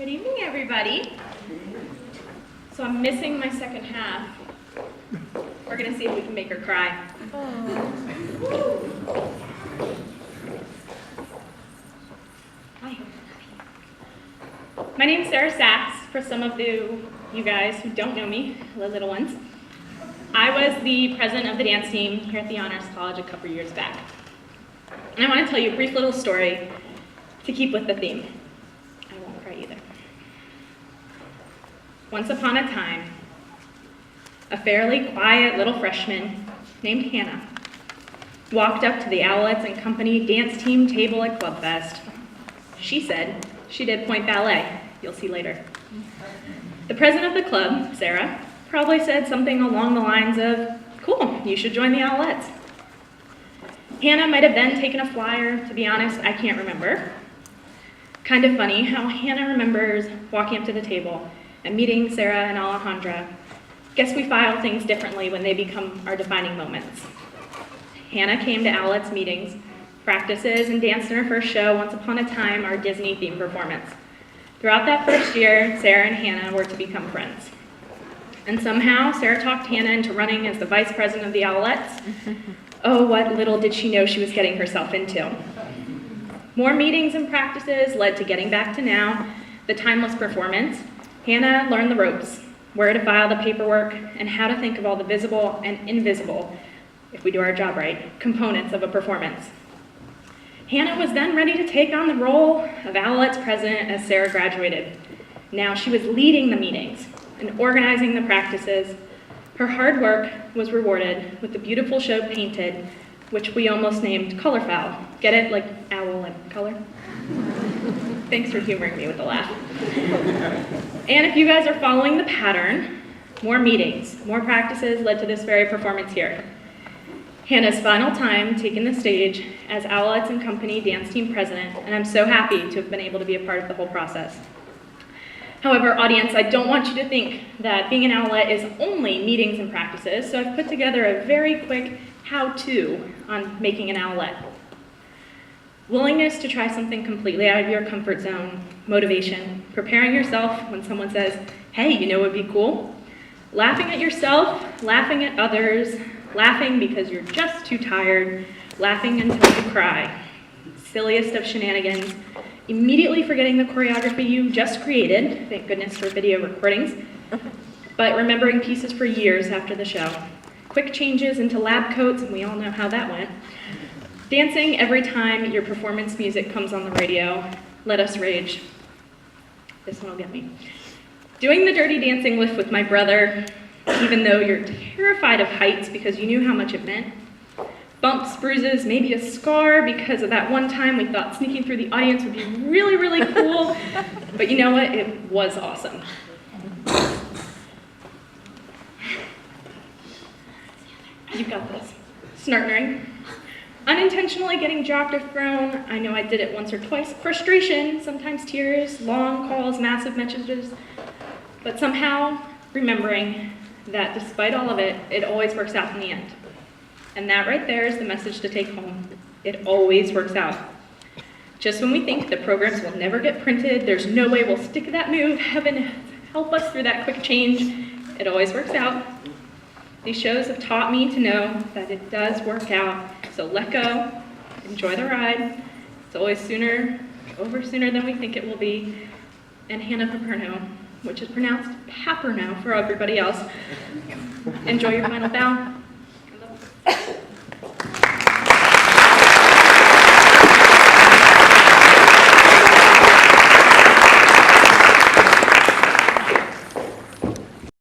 Good evening, everybody. So I'm missing my second half. We're gonna see if we can make her cry. Hi. My name's Sarah Sachs. For some of you guys who don't know me, the little ones, I was the president of the dance team here at the Honors College a couple years back. And I want to tell you a brief little story to keep with the theme. I won't cry either. Once upon a time, a fairly quiet little freshman named Hannah walked up to the Owlettes and Company dance team table at Club Fest. She said she did point ballet. You'll see later. The president of the club, Sarah, probably said something along the lines of, "Cool, you should join the Owlettes." Hannah might have then taken a flyer. To be honest, I can't remember. Kind of funny how Hannah remembers walking up to the table and meeting Sarah and Alejandra. Guess we file things differently when they become our defining moments. Hannah came to Owlettes meetings, practices, and danced in her first show, Once Upon a Time, our Disney-themed performance. Throughout that first year, Sarah and Hannah were to become friends. And somehow, Sarah talked Hannah into running as the vice president of the Owlettes. Oh, what little did she know she was getting herself into. More meetings and practices led to getting back to now, the timeless performance. Hannah learned the ropes, where to file the paperwork, and how to think of all the visible and invisible, if we do our job right, components of a performance. Hannah was then ready to take on the role of Owlettes president as Sarah graduated. Now she was leading the meetings and organizing the practices. Her hard work was rewarded with the beautiful show Painted, which we almost named Colorfoul. Get it? Like owl and color? Thanks for humoring me with the laugh. And if you guys are following the pattern, more meetings, more practices led to this very performance here. Hannah's final time taking the stage as Owlettes and Company dance team president, and I'm so happy to have been able to be a part of the whole process. However, audience, I don't want you to think that being an Owlette is only meetings and practices, so I've put together a very quick how-to on making an Owlette. Willingness to try something completely out of your comfort zone, motivation, preparing yourself when someone says, "Hey, you know what would be cool?" Laughing at yourself, laughing at others, laughing because you're just too tired, laughing until you cry. Silliest of shenanigans. Immediately forgetting the choreography you just created, thank goodness for video recordings, but remembering pieces for years after the show. Quick changes into lab coats, and we all know how that went. Dancing every time your performance music comes on the radio. Let us rage. This one will get me. Doing the Dirty Dancing lift with my brother, even though you're terrified of heights because you knew how much it meant. Bumps, bruises, maybe a scar because of that one time we thought sneaking through the audience would be really, really cool. But you know what? It was awesome. You got this. Snartnering. Unintentionally getting jocked or thrown. I know I did it once or twice. Frustration, sometimes tears, long calls, massive messages. But somehow remembering that despite all of it, it always works out in the end. And that right there is the message to take home. It always works out. Just when we think the programs will never get printed, there's no way we'll stick to that move, heaven help us through that quick change, it always works out. These shows have taught me to know that it does work out. So let go, enjoy the ride. It's always over sooner than we think it will be. And Hannah Paperno, which is pronounced Paperno for everybody else. Enjoy your final bow.